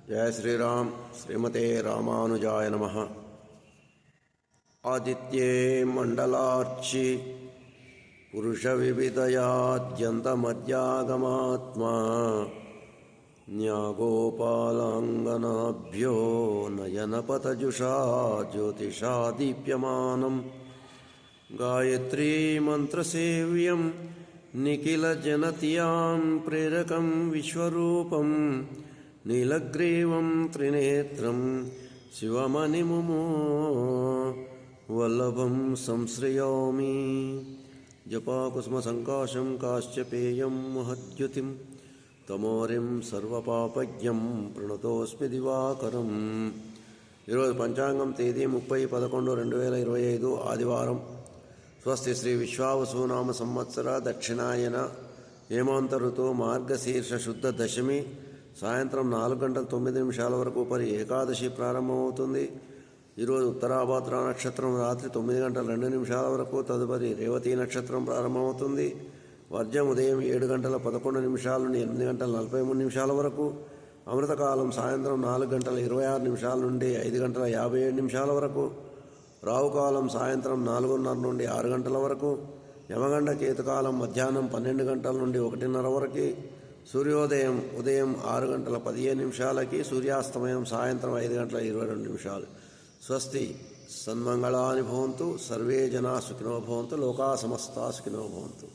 जय श्रीराम। श्रीमते रामानुजाय नमः। आदित्ये मंडलार्चि पुरुषविविधयाद्यन्तमध्यागमात्मा न्यागोपालाङ्गनाभ्यो नयनपतजुषा ज्योतिषा दीप्यमानं गायत्री मंत्रसेव्यं निखिलजनत्यां प्रेरकं विश्वरूपं नीलग्रीवं त्रिनेत्रं शिवमणिमुमो वल्लभं संश्रयामि। जपाकुसुमसङ्काशं काश्यपेयं महद्युतिं तमोरिं सर्वपापज्ञं प्रणतोऽस्मि दिवाकरम्। ఈరోజు పంచాంగం తేదీ 30/11/2025 ఆదివారం. స్వస్తి శ్రీ విశ్వావసునామ సంవత్సర దక్షిణాయన హేమంత ఋతువు మార్గశీర్ష శుద్ధ దశమి సాయంత్రం 4:09 వరకు పరి ఏకాదశి ప్రారంభమవుతుంది. ఈరోజు ఉత్తరాభాద్ర నక్షత్రం రాత్రి 9:02 వరకు, తదుపరి రేవతి నక్షత్రం ప్రారంభమవుతుంది. వర్జం ఉదయం 7:11 నుండి 8:43 వరకు, అమృతకాలం సాయంత్రం 4:26 నుండి 5:57 వరకు, రావుకాలం సాయంత్రం 4:30 నుండి 6 గంటల వరకు, యమగండ కేతుకాలం మధ్యాహ్నం 12 గంటల నుండి 1:30 వరకు, సూర్యోదయం ఉదయం 6:15 సూర్యాస్తమయం సాయంత్రం 5:22. స్వస్తి. సన్మంగళాని భవంతు. సర్వే జనా సుఖినో భవంతు. లోకా సమస్తా సుఖినో భవంతు.